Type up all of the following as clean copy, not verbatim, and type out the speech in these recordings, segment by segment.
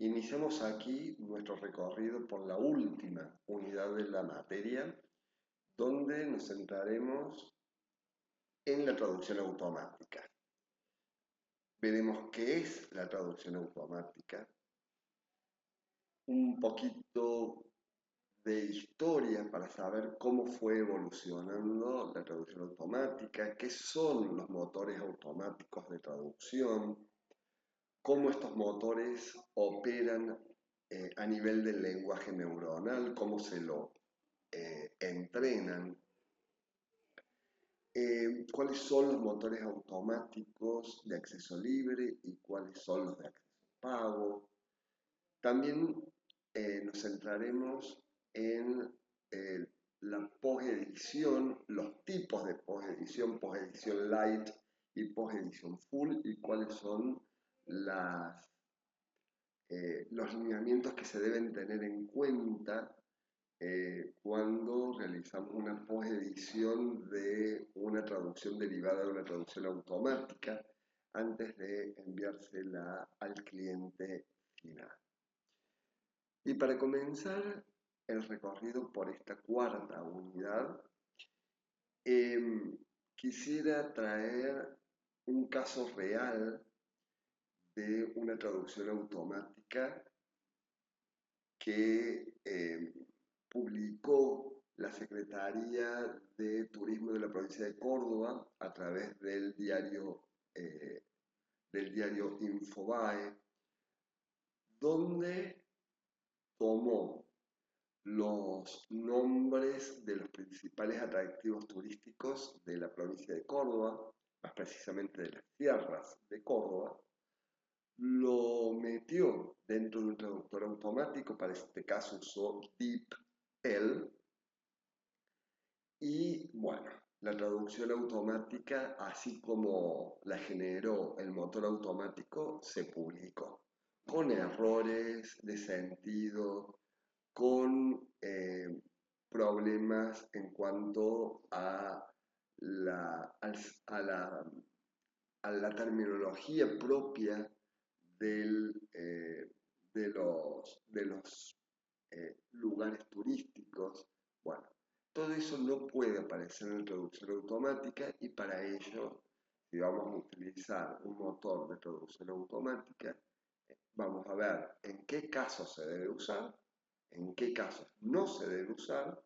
Iniciamos aquí nuestro recorrido por la última unidad de la materia, donde nos centraremos en la traducción automática. Veremos qué es la traducción automática, un poquito de historia para saber cómo fue evolucionando la traducción automática, qué son los motores automáticos de traducción, cómo estos motores operan a nivel del lenguaje neuronal, cómo se lo entrenan, cuáles son los motores automáticos de acceso libre y cuáles son los de acceso pago. También nos centraremos en la posedición, los tipos de posedición light y posedición full, y cuáles son los lineamientos que se deben tener en cuenta cuando realizamos una posedición de una traducción derivada de una traducción automática antes de enviársela al cliente final. Y para comenzar el recorrido por esta cuarta unidad, quisiera traer un caso real de una traducción automática que publicó la Secretaría de Turismo de la provincia de Córdoba a través del diario Infobae, donde tomó los nombres de los principales atractivos turísticos de la provincia de Córdoba, más precisamente de las sierras de Córdoba, lo metió dentro de un traductor automático, para este caso usó DeepL, y bueno, la traducción automática, así como la generó el motor automático, se publicó, con errores de sentido, con problemas en cuanto a la terminología propia de los lugares turísticos. Bueno, todo eso no puede aparecer en la traducción automática, y para ello, si vamos a utilizar un motor de traducción automática, vamos a ver en qué casos se debe usar, en qué casos no se debe usar,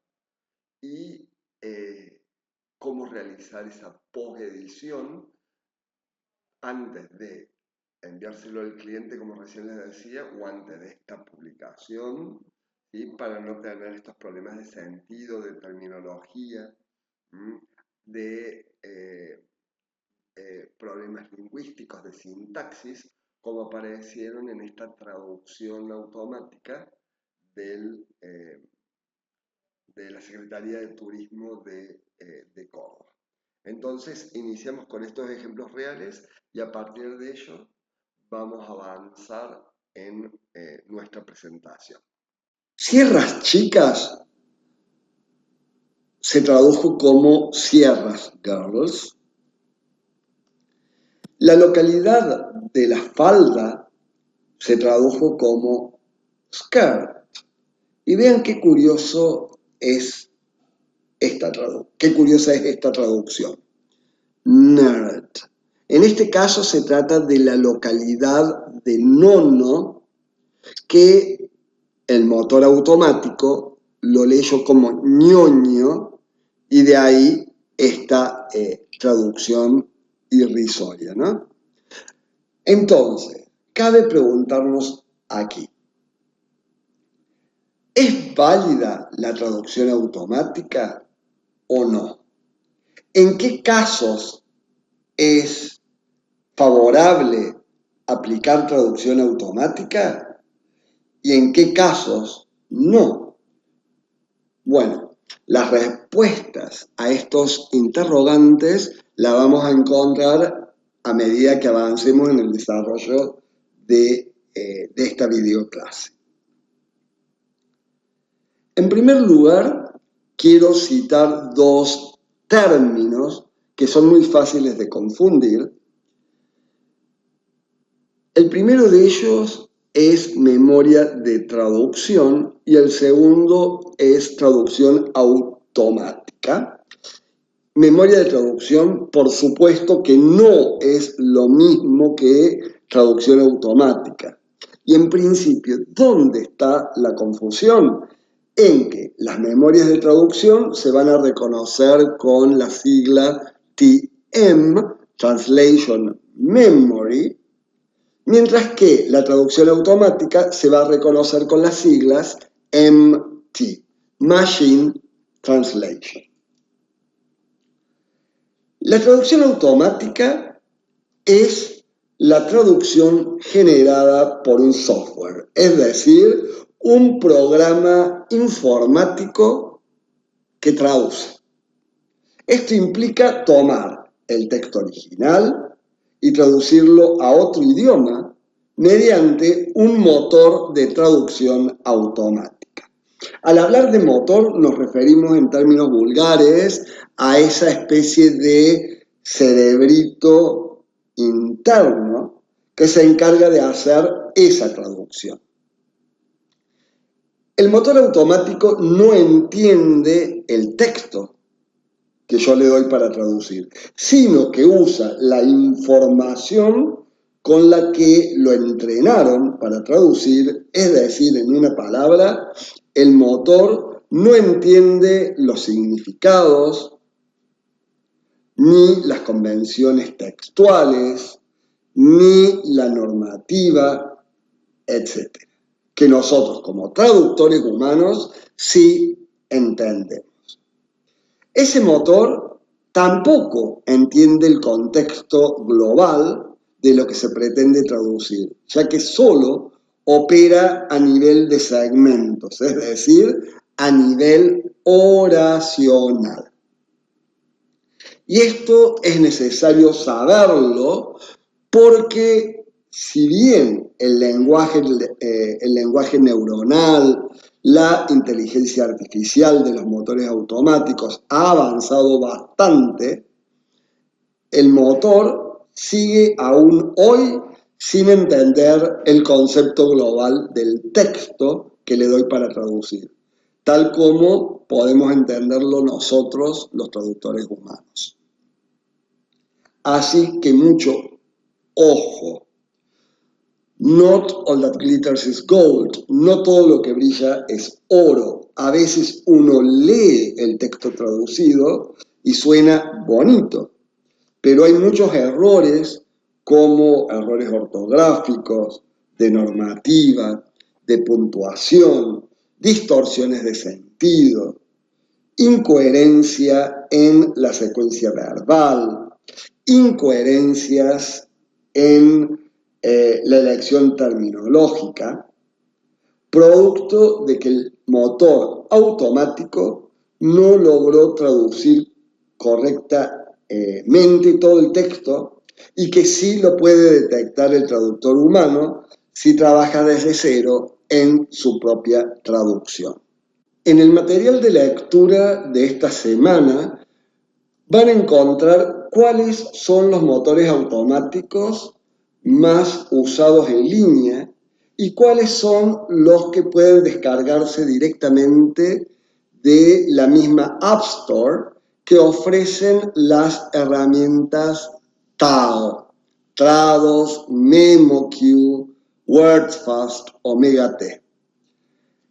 y cómo realizar esa posedición antes de enviárselo al cliente, como recién les decía, o antes de esta publicación, ¿sí? Para no tener estos problemas de sentido, de terminología, de problemas lingüísticos, de sintaxis, como aparecieron en esta traducción automática de la Secretaría de Turismo de Córdoba. Entonces, iniciamos con estos ejemplos reales y a partir de ello vamos a avanzar en nuestra presentación. Sierras Chicas se tradujo como Sierras Girls. La localidad de La Falda se tradujo como Skirt. Y vean qué curiosa es esta traducción. Nerd. En este caso se trata de la localidad de Nono, que el motor automático lo leyó como ñoño, y de ahí esta traducción irrisoria, ¿no? Entonces, cabe preguntarnos aquí, ¿es válida la traducción automática o no? ¿En qué casos es favorable aplicar traducción automática y en qué casos no? Bueno, las respuestas a estos interrogantes las vamos a encontrar a medida que avancemos en el desarrollo de esta videoclase. En primer lugar, quiero citar dos términos que son muy fáciles de confundir. El primero de ellos es memoria de traducción y el segundo es traducción automática. Memoria de traducción, por supuesto que no es lo mismo que traducción automática. Y en principio, ¿dónde está la confusión? En que las memorias de traducción se van a reconocer con la sigla TM, Translation Memory, mientras que la traducción automática se va a reconocer con las siglas MT, Machine Translation. La traducción automática es la traducción generada por un software, es decir, un programa informático que traduce. Esto implica tomar el texto original y traducirlo a otro idioma mediante un motor de traducción automática. Al hablar de motor nos referimos en términos vulgares a esa especie de cerebrito interno que se encarga de hacer esa traducción. El motor automático no entiende el texto que yo le doy para traducir, sino que usa la información con la que lo entrenaron para traducir, es decir, en una palabra, el motor no entiende los significados, ni las convenciones textuales, ni la normativa, etc., que nosotros como traductores humanos sí entendemos. Ese motor tampoco entiende el contexto global de lo que se pretende traducir, ya que solo opera a nivel de segmentos, es decir, a nivel oracional. Y esto es necesario saberlo porque si bien el lenguaje neuronal, la inteligencia artificial de los motores automáticos ha avanzado bastante, el motor sigue aún hoy sin entender el concepto global del texto que le doy para traducir, tal como podemos entenderlo nosotros, los traductores humanos. Así que mucho ojo. Not all that glitters is gold. No todo lo que brilla es oro. A veces uno lee el texto traducido y suena bonito, pero hay muchos errores como errores ortográficos, de normativa, de puntuación, distorsiones de sentido, incoherencia en la secuencia verbal, incoherencias en la elección terminológica, producto de que el motor automático no logró traducir correctamente todo el texto y que sí lo puede detectar el traductor humano si trabaja desde cero en su propia traducción. En el material de lectura de esta semana van a encontrar cuáles son los motores automáticos más usados en línea y cuáles son los que pueden descargarse directamente de la misma App Store que ofrecen las herramientas TAO, Trados, MemoQ, WordFast o Megate.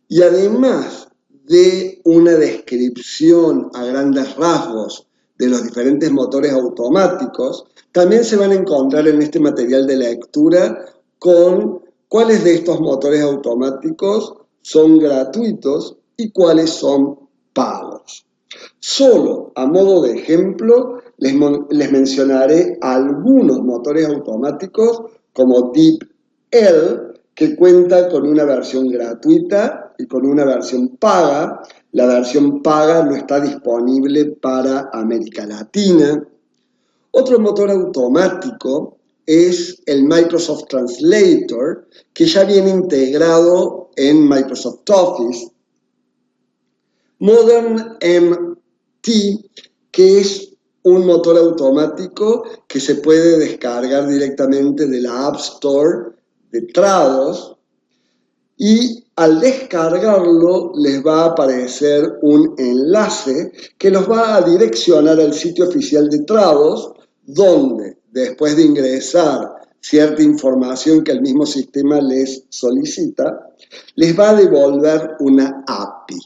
Y además de una descripción a grandes rasgos de los diferentes motores automáticos, también se van a encontrar en este material de lectura con cuáles de estos motores automáticos son gratuitos y cuáles son pagos. Solo a modo de ejemplo, les mencionaré algunos motores automáticos como DeepL, que cuenta con una versión gratuita y con una versión paga. La versión paga no está disponible para América Latina. Otro motor automático es el Microsoft Translator, que ya viene integrado en Microsoft Office. ModernMT, que es un motor automático que se puede descargar directamente de la App Store de Trados y al descargarlo les va a aparecer un enlace que los va a direccionar al sitio oficial de Trados, donde después de ingresar cierta información que el mismo sistema les solicita, les va a devolver una API.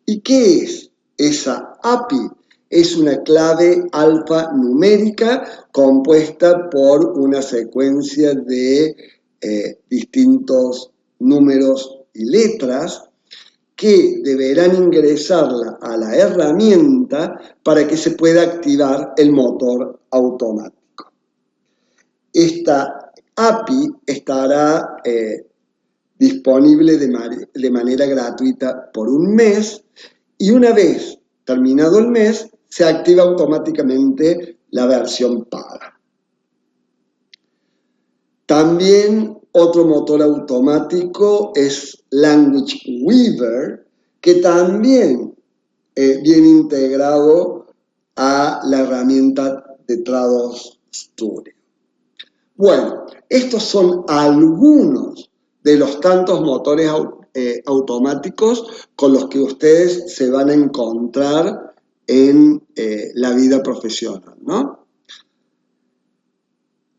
¿Y qué es esa API? Es una clave alfanumérica compuesta por una secuencia de distintos números y letras que deberán ingresarla a la herramienta para que se pueda activar el motor automático. Esta API estará disponible de manera gratuita por un mes y una vez terminado el mes se activa automáticamente la versión paga. También otro motor automático es Language Weaver, que también viene integrado a la herramienta de Trados Studio. Bueno, estos son algunos de los tantos motores automáticos con los que ustedes se van a encontrar en la vida profesional, ¿no?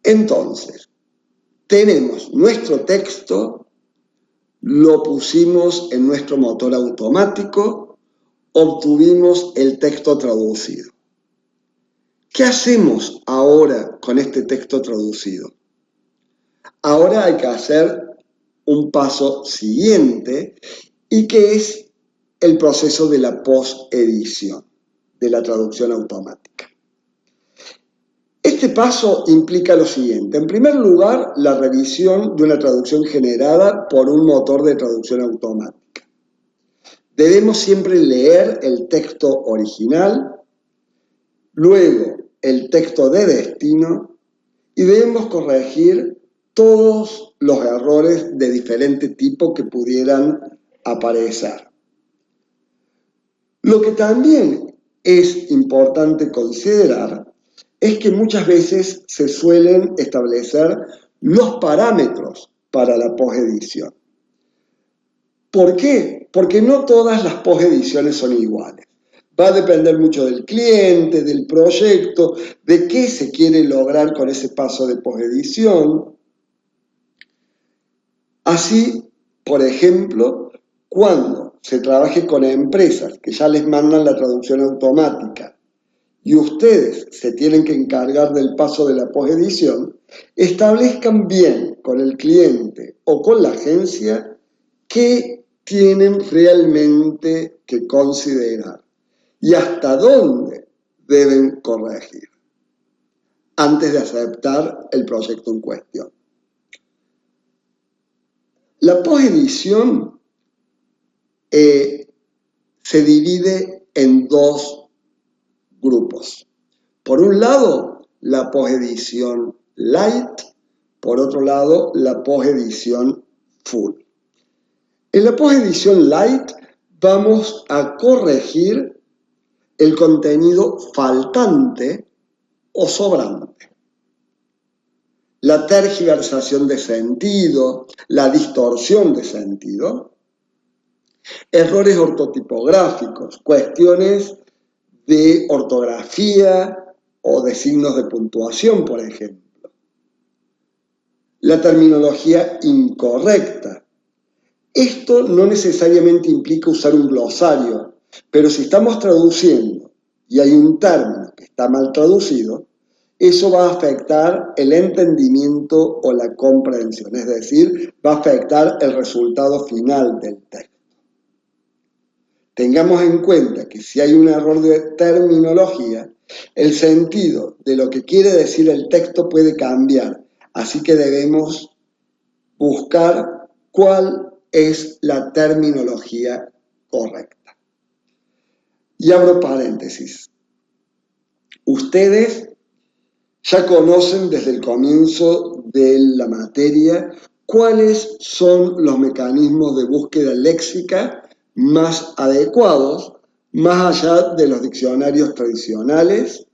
Entonces, tenemos nuestro texto, lo pusimos en nuestro motor automático, obtuvimos el texto traducido. ¿Qué hacemos ahora con este texto traducido? Ahora hay que hacer un paso siguiente y que es el proceso de la postedición, de la traducción automática. Este paso implica lo siguiente. En primer lugar, la revisión de una traducción generada por un motor de traducción automática. Debemos siempre leer el texto original, luego el texto de destino y debemos corregir todos los errores de diferente tipo que pudieran aparecer. Lo que también es importante considerar es que muchas veces se suelen establecer los parámetros para la posedición. ¿Por qué? Porque no todas las posediciones son iguales. Va a depender mucho del cliente, del proyecto, de qué se quiere lograr con ese paso de posedición. Así, por ejemplo, cuando se trabaje con empresas que ya les mandan la traducción automática y ustedes se tienen que encargar del paso de la posedición, establezcan bien con el cliente o con la agencia qué tienen realmente que considerar y hasta dónde deben corregir antes de aceptar el proyecto en cuestión. La posedición se divide en dos grupos. Por un lado, la posedición light, por otro lado, la posedición full. En la posedición light vamos a corregir el contenido faltante o sobrante. La tergiversación de sentido, la distorsión de sentido, errores ortotipográficos, cuestiones de ortografía o de signos de puntuación, por ejemplo. La terminología incorrecta. Esto no necesariamente implica usar un glosario, pero si estamos traduciendo y hay un término que está mal traducido, eso va a afectar el entendimiento o la comprensión, es decir, va a afectar el resultado final del texto. Tengamos en cuenta que si hay un error de terminología, el sentido de lo que quiere decir el texto puede cambiar, así que debemos buscar cuál es la terminología correcta. Y abro paréntesis. Ustedes ya conocen desde el comienzo de la materia cuáles son los mecanismos de búsqueda léxica más adecuados, más allá de los diccionarios tradicionales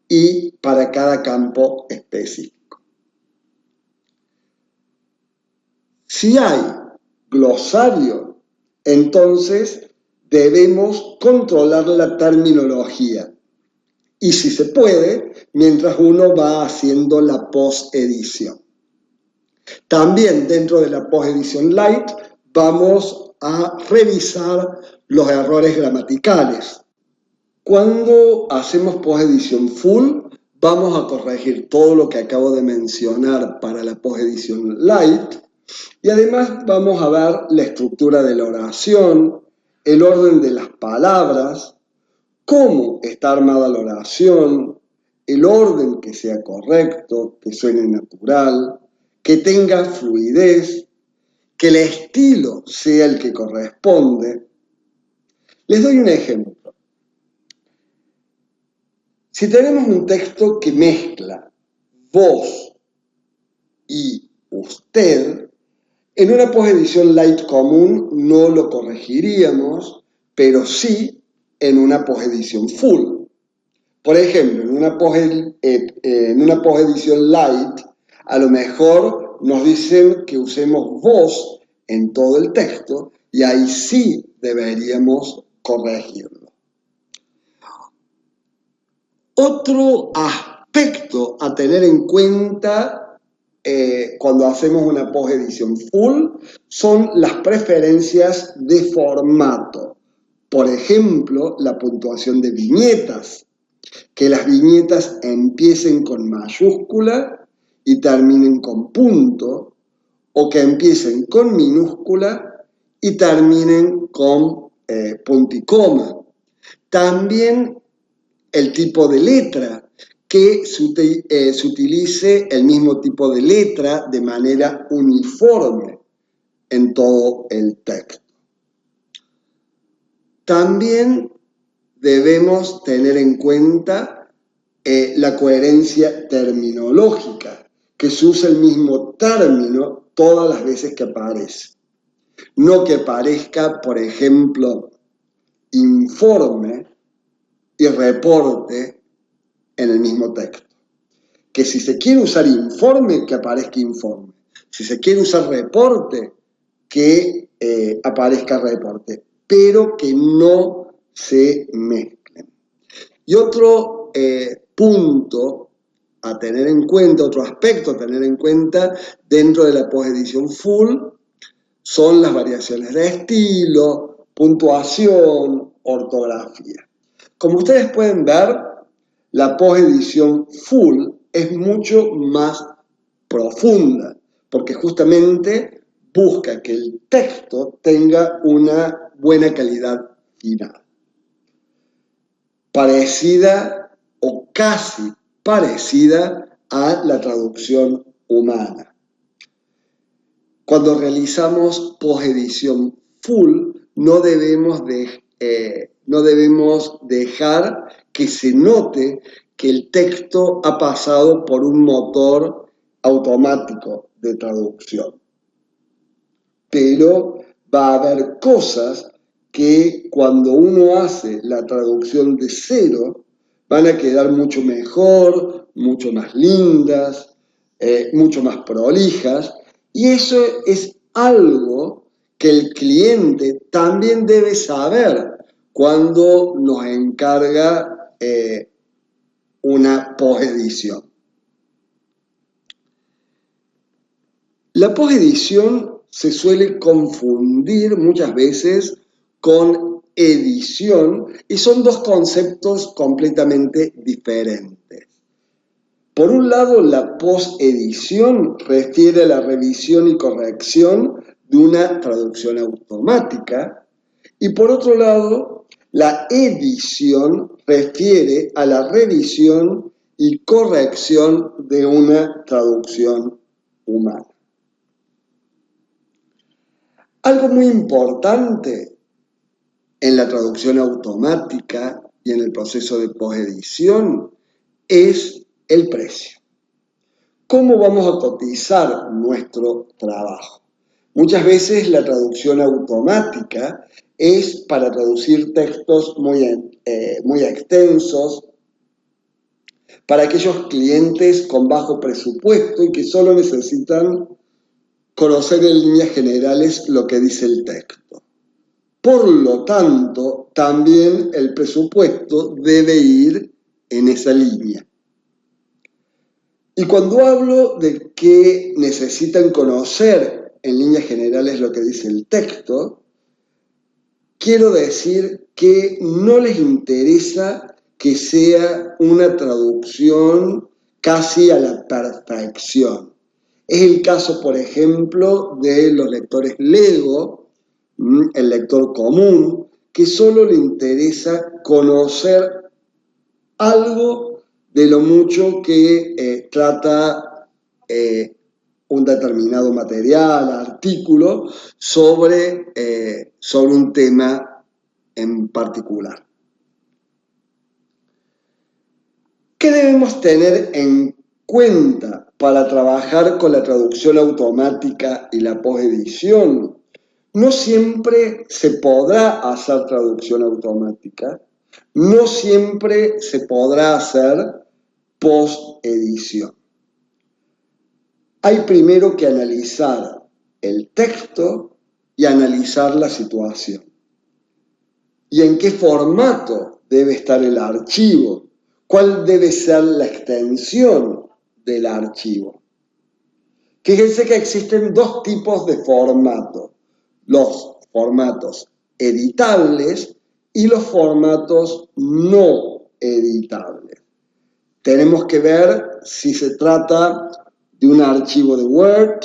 y para cada campo específico. Si hay glosario, entonces debemos controlar la terminología. Y si se puede, mientras uno va haciendo la posedición. También dentro de la posedición light vamos a revisar los errores gramaticales. Cuando hacemos posedición full, vamos a corregir todo lo que acabo de mencionar para la posedición light y además vamos a ver la estructura de la oración, el orden de las palabras, cómo está armada la oración, el orden que sea correcto, que suene natural, que tenga fluidez, que el estilo sea el que corresponde. Les doy un ejemplo. Si tenemos un texto que mezcla vos y usted, en una posedición light común no lo corregiríamos, pero sí en una posedición full. Por ejemplo, en una posedición light, a lo mejor nos dicen que usemos vos en todo el texto y ahí sí deberíamos corregirlo. Otro aspecto a tener en cuenta cuando hacemos una posedición full son las preferencias de formato. Por ejemplo, la puntuación de viñetas. Que las viñetas empiecen con mayúscula y terminen con punto, o que empiecen con minúscula y terminen con punto y coma. También el tipo de letra, que se utilice el mismo tipo de letra de manera uniforme en todo el texto. También debemos tener en cuenta la coherencia terminológica, que se usa el mismo término todas las veces que aparece. No que aparezca, por ejemplo, informe y reporte en el mismo texto. Que si se quiere usar informe, que aparezca informe. Si se quiere usar reporte, que aparezca reporte, pero que no se mezclen. Y otro punto a tener en cuenta, otro aspecto a tener en cuenta dentro de la posedición full son las variaciones de estilo, puntuación, ortografía. Como ustedes pueden ver, la posedición full es mucho más profunda, porque justamente busca que el texto tenga una buena calidad final. Parecida o casi parecida a la traducción humana. Cuando realizamos posedición full, no debemos dejar que se note que el texto ha pasado por un motor automático de traducción. Pero va a haber cosas que cuando uno hace la traducción de cero van a quedar mucho mejor, mucho más lindas, mucho más prolijas, y eso es algo que el cliente también debe saber cuando nos encarga una posedición. La posedición se suele confundir muchas veces con edición y son dos conceptos completamente diferentes. Por un lado, la posedición refiere a la revisión y corrección de una traducción automática y por otro lado, la edición refiere a la revisión y corrección de una traducción humana. Algo muy importante en la traducción automática y en el proceso de posedición es el precio. ¿Cómo vamos a cotizar nuestro trabajo? Muchas veces la traducción automática es para traducir textos muy extensos, para aquellos clientes con bajo presupuesto y que solo necesitan conocer en líneas generales lo que dice el texto. Por lo tanto, también el presupuesto debe ir en esa línea. Y cuando hablo de que necesitan conocer en líneas generales lo que dice el texto, quiero decir que no les interesa que sea una traducción casi a la perfección. Es el caso, por ejemplo, de los lectores Lego, el lector común, que solo le interesa conocer algo de lo mucho que trata un determinado material, artículo, sobre un tema en particular. ¿Qué debemos tener en cuenta para trabajar con la traducción automática y la posedición? No siempre se podrá hacer traducción automática, no siempre se podrá hacer posedición. Hay primero que analizar el texto y analizar la situación. ¿Y en qué formato debe estar el archivo? ¿Cuál debe ser la extensión del archivo? Fíjense que existen dos tipos de formato: los formatos editables y los formatos no editables. Tenemos que ver si se trata de un archivo de Word,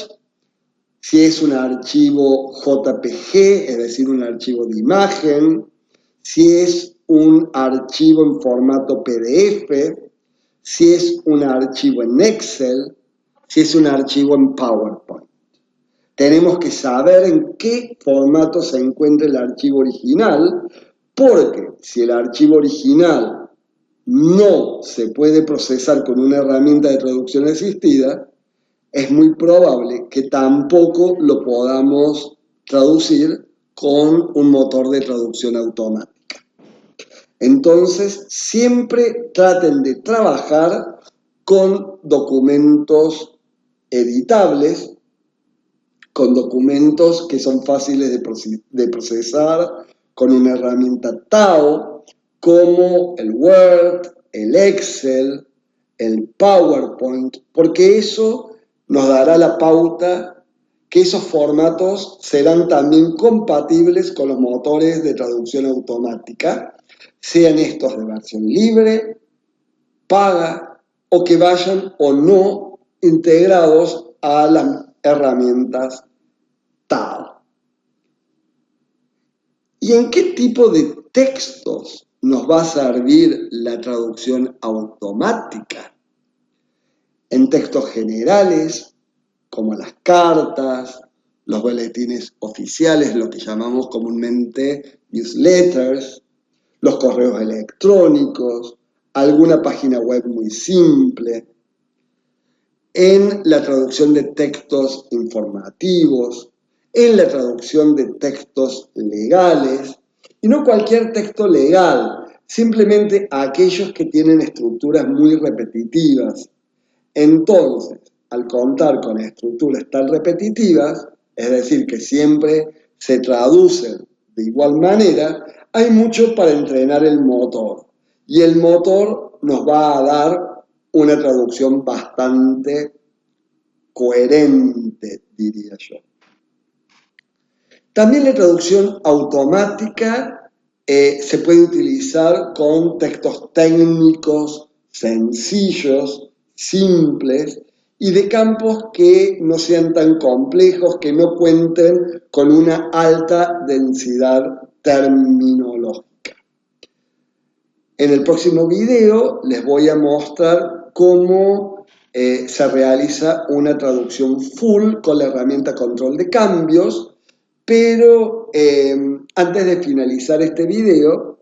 si es un archivo JPG, es decir, un archivo de imagen, si es un archivo en formato PDF, si es un archivo en Excel, si es un archivo en PowerPoint. Tenemos que saber en qué formato se encuentra el archivo original, porque si el archivo original no se puede procesar con una herramienta de traducción asistida, es muy probable que tampoco lo podamos traducir con un motor de traducción automática. Entonces, siempre traten de trabajar con documentos editables, con documentos que son fáciles de procesar, con una herramienta TAO, como el Word, el Excel, el PowerPoint, porque eso nos dará la pauta que esos formatos serán también compatibles con los motores de traducción automática, sean estos de versión libre, paga, o que vayan o no integrados a las herramientas TAO. ¿Y en qué tipo de textos nos va a servir la traducción automática? En textos generales, como las cartas, los boletines oficiales, lo que llamamos comúnmente newsletters, los correos electrónicos, alguna página web muy simple, en la traducción de textos informativos, en la traducción de textos legales, y no cualquier texto legal, simplemente aquellos que tienen estructuras muy repetitivas. Entonces, al contar con estructuras tan repetitivas, es decir, que siempre se traducen de igual manera, hay mucho para entrenar el motor. Y el motor nos va a dar una traducción bastante coherente, diría yo. También la traducción automática se puede utilizar con textos técnicos sencillos, simples, y de campos que no sean tan complejos, que no cuenten con una alta densidad terminológica. En el próximo video les voy a mostrar cómo se realiza una traducción full con la herramienta control de cambios, pero antes de finalizar este video,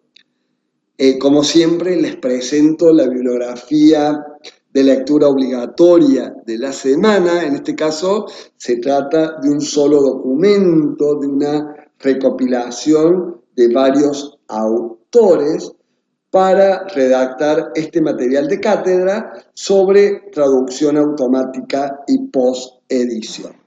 como siempre les presento la bibliografía de lectura obligatoria de la semana. En este caso se trata de un solo documento, de una recopilación de varios autores para redactar este material de cátedra sobre traducción automática y post-edición.